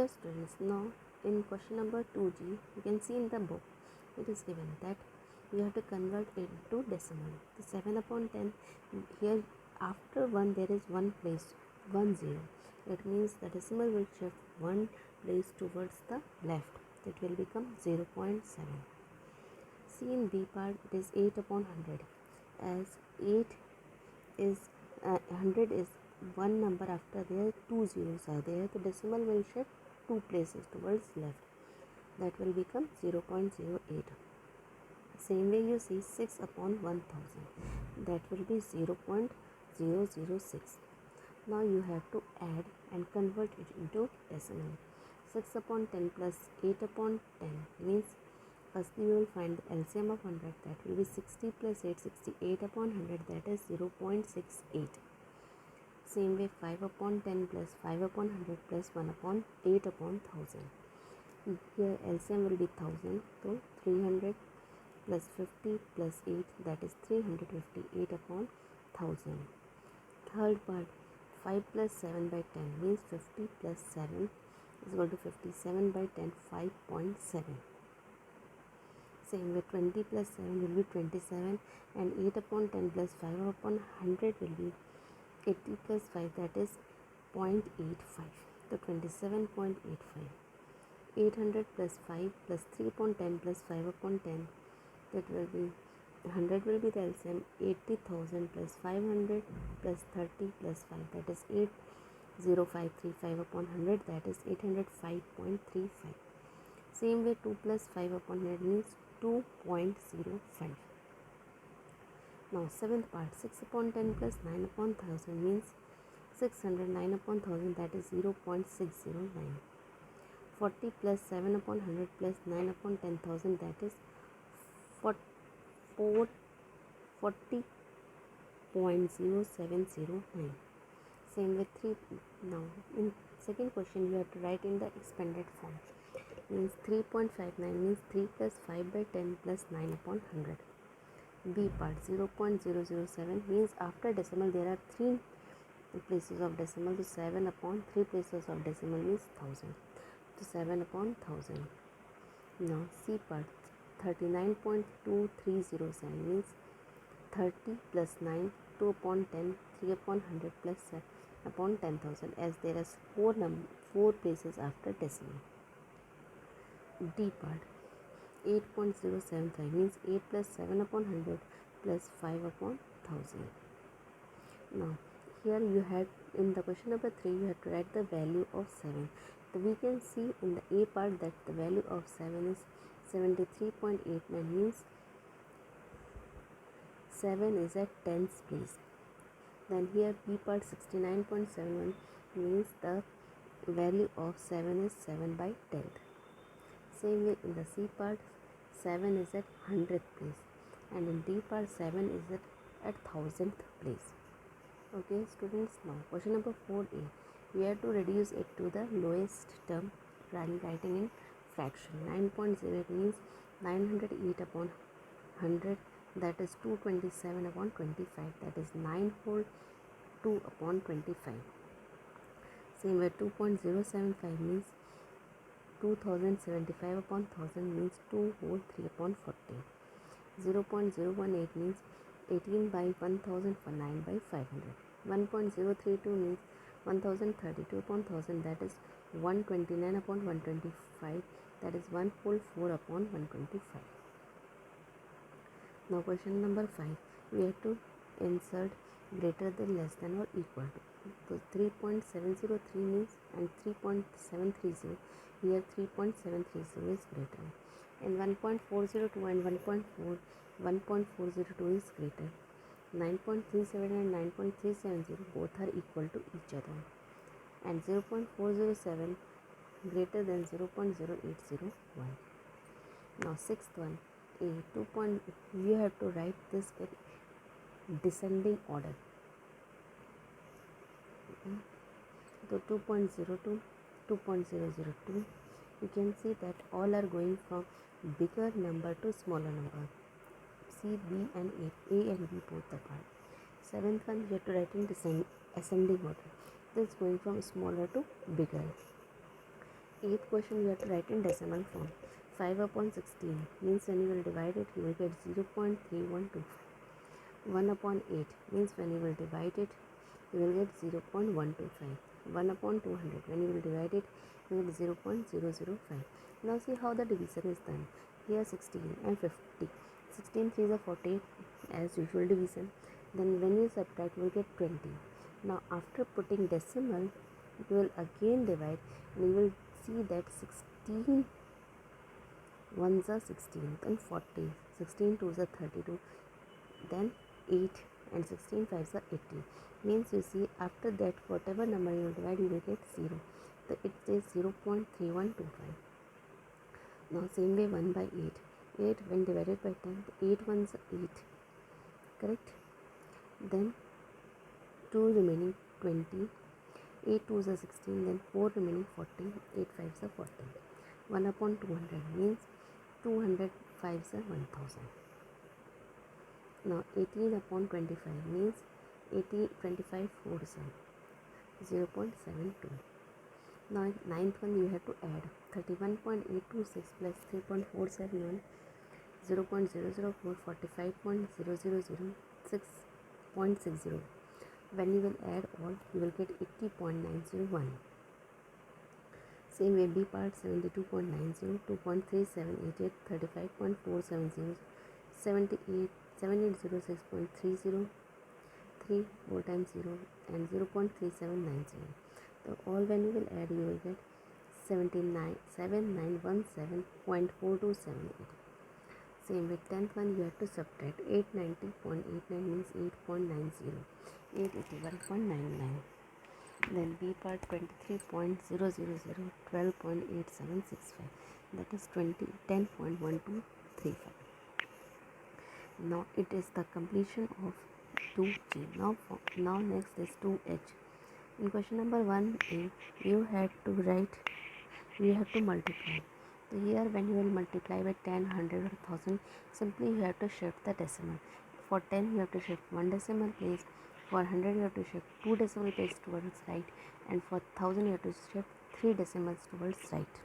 Dear students, now in question number 2G, you can see in the book, it is given that you have to convert it into decimal. The 7 upon 10, here after 1 there is 1 place, 1 0. That means the decimal will shift 1 place towards the left. That will become 0.7. See in B part, it is 8 upon 100. As 8 is 100 is one number after there, 2 zeros are there, the decimal will shift 2 places towards left. That will become 0.08. Same way you see 6 upon 1000, that will be 0.006. Now you have to add and convert it into decimal. 6 upon 10 plus 8 upon 10 means firstly you will find the LCM of 100, that will be 60 plus 8, 68 upon 100, that is 0.68. Same way 5 upon 10 plus 5 upon 100 plus 1 upon 8 upon 1000. Here LCM will be 1000, so 300 plus 50 plus 8, that is 358 upon 1000. Third part, 5 plus 7 by 10 means 50 plus 7 is equal to 57 by 10, 5.7. Same way 20 plus 7 will be 27, and 8 upon 10 plus 5 upon 100 will be 80 plus 5, that is 0.85. So 27.85. 800 plus 5 plus 3 upon 10 plus 5 upon 10, that will be 100 will be the LCM. 80,000 plus 500 plus 30 plus 5, that is 80535 upon 100, that is 805.35. Same way 2 plus 5 upon 100 means 2.05. Now 7th part, 6 upon 10 plus 9 upon 1000 means 609 upon 1000, that is 0.609. 40 plus 7 upon 100 plus 9 upon 10,000, that is 40.0709. Same with 3. Now in second question you have to write in the expanded form. Means 3.59 means 3 plus 5 by 10 plus 9 upon 100. B part, 0.007 means after decimal there are 3 places of decimal, so 7 upon 3 places of decimal means 1000. So 7 upon 1000. Now C part, 39.2307 means 30 plus 9, 2 upon 10, 3 upon 100 plus 7 upon 10,000, as there are 4 places after decimal. D part, 8.075 means 8 plus 7 upon 100 plus 5 upon 1000. Now here you have in the question number 3 you have to write the value of 7. So we can see in the A part that the value of 7 is 73.89 means 7 is at tens place. Then here B part, 69.71 means the value of 7 is 7 by 10th. Same way in the C part, 7 is at 100th place, and in D part 7 is at 1000th place. Okay students, now question number 4A, we have to reduce it to the lowest term while writing in fraction. 9.08 means 908 upon 100, that is 227 upon 25, that is 9 whole 2 upon 25. Same way 2.075 means 2075 upon 1000 means 2 whole 3 upon 40. 0.018 means 18 by 1000 for 9 by 500. 1.032 means 1032 upon 1000, that is 129 upon 125, that is 1 whole 4 upon 125. Now question number 5, we have to insert greater than, less than or equal to. So 3.703 means and 3.730, here 3.730 is greater, and 1.402 and 1.402 is greater. 9.37 and 9.370 both are equal to each other, and 0.407 greater than 0.0801. Now sixth one, A 2. You have to write this in descending order. So 2.02, 2.002, you can see that all are going from bigger number to smaller number. C, B and A and B both are part. Seventh one, you have to write in ascending order. This is going from smaller to bigger. Eighth question you have to write in decimal form. 5 upon 16 means when you will divide it, you will get 0.3125. 1 upon 8 means when you will divide it, you will get 0.125. 1 upon 200, when you will divide it, you will get 0.005. Now see how the division is done. Here 16 and 50. 16 3s are 40 as usual division. Then when you subtract, you will get 20. Now after putting decimal, you will again divide and you will see that 16 1s are 16, then 40, 16 2s are 32, then 8 and 16 5s are 80. Means you see after that whatever number you divide, you will get 0. So it says 0.3125. Now same way 1 by 8. 8 when divided by 10, 8 1s are 8. Correct? Then 2 remaining 20. 8 2s are 16, then 4 remaining 40, 8 5s are 40. 1 upon 200 means 200 5s are 1000. Now 18 upon 25 means 25 4s are 0.72. Now ninth one you have to add 31.826 plus 3.471, 0.004, 45.000, 6.60. When you will add all, you will get 80.901. Same way B part 72.90, 2.3788, 35.470, 7806.30, 3 4 times 0 and 0.3790. So all when you will add, you will get 7917.4278. Same with 10th one, you have to subtract 890.89 means 8.90, 881.99. Then B part 23.000, 12.8765, that is 10.1235. Now it is the completion of 2G. Now next is 2H. In question number 1A, you have to multiply. So here when you will multiply by 10, 100 or 1000, simply you have to shift the decimal. For 10 you have to shift 1 decimal place, for 100 you have to shift 2 decimal places towards right, and for 1000 you have to shift 3 decimals towards right.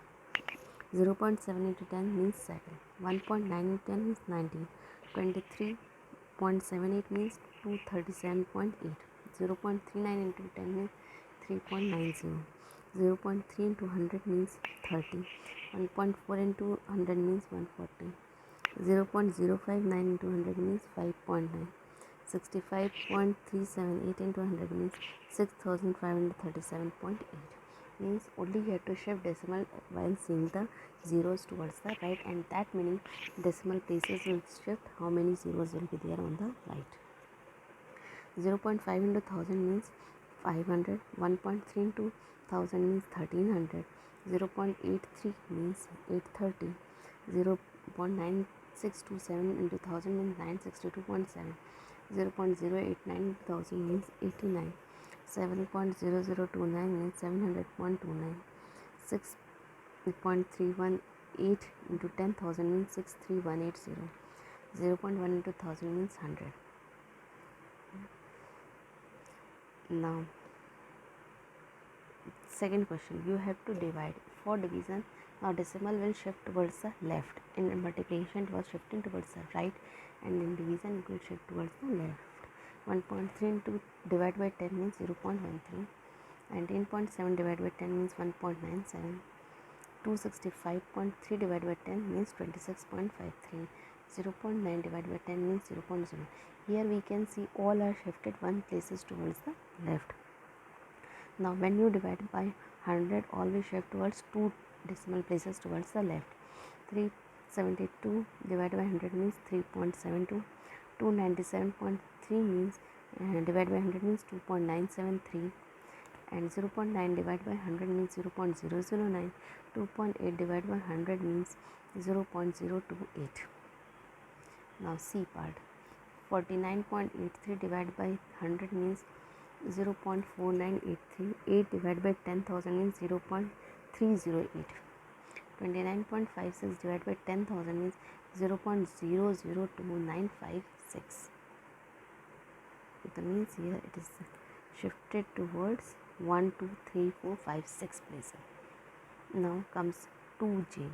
0.7 into 10 means 7, 1.9 into 10 means 19, 23.78 means 237.8, 0.39 into 10 means 3.90, 0.3 into 100 means 30, 1.4 into 100 means 140, 0.059 into 100 means 5.9, 65.378 into 100 means 6537.8. Means only you have to shift decimal while seeing the zeros towards the right, and that meaning decimal places will shift how many zeros will be there on the right. 0.5 into 1000 means 500, 1.3 into 1000 means 1300, 0.83 means 830, 0.9627 into 1000 means 962.7, 0.089 into 1000 means 89, 7.0029 means 700.29, 6.318 into 10,000 means 63180, 0.1 into 1000 means 100. Now second question, you have to divide. For division, now decimal will shift towards the left, in multiplication it was shifting towards the right, and in division it will shift towards the left. 1.3 into divided by 10 means 0.13, 19.7 divided by 10 means 1.97, 265.3 divided by 10 means 26.53, 0.9 divided by 10 means 0.0. Here we can see all are shifted 1 places towards the left. Now when you divide by 100, always shift towards 2 decimal places towards the left. 372 divided by 100 means 3.72, 297.3 means divided by 100 means 2.973, and 0.9 divided by 100 means 0.009, 2.8 divided by 100 means 0.028. Now C part, 49.83 divided by 100 means 0.4983, 8 divided by 10,000 means 0.308, 29.56 divided by 10,000 means 0.002956. That means here it is shifted towards 1, 2, 3, 4, 5, 6 places. Now comes 2j.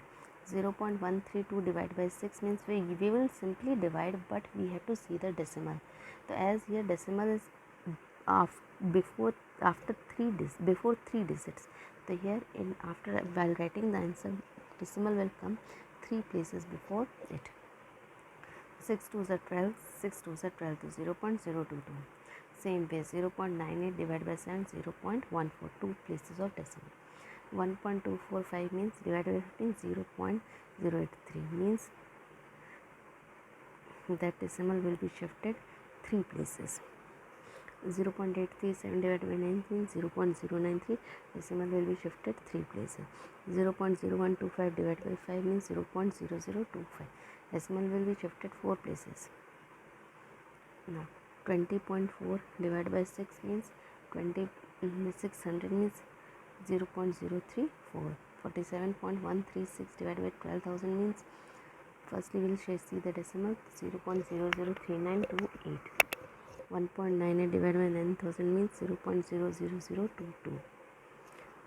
0.132 divided by 6 means we will simply divide, but we have to see the decimal. So as here decimal is before before 3 digits. So here in after while writing the answer, decimal will come 3 places before it. 6 2s are 12, 6 2s are 12 to 0.022. Same way 0.98 divided by 7, 0.14, 2 places of decimal. 1.245 means divided by 15, 0.083 means that decimal will be shifted 3 places. 0.837 divided by 9 means 0.093, decimal will be shifted 3 places. 0.0125 divided by 5 means 0.0025, decimal will be shifted 4 places. Now 20.4 divided by 6 means 600 means 0.034. 47.136 divided by 12,000 means, firstly we will see the decimal 0.003928. 1.98 divided by 9,000 means 0.00022.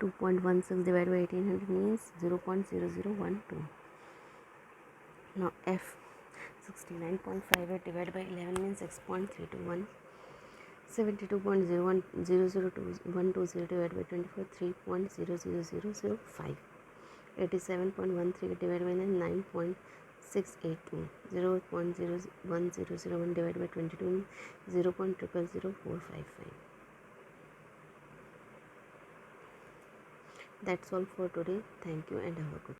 2.16 divided by 1800 means 0.0012. Now F 69.58 divided by 11 means 6.321. 72.01002 divided by 24, 3.00005. 87.13 divided by 9.682. 0.01001 divided by 22, 0.000455. That's all for today. Thank you and have a good day.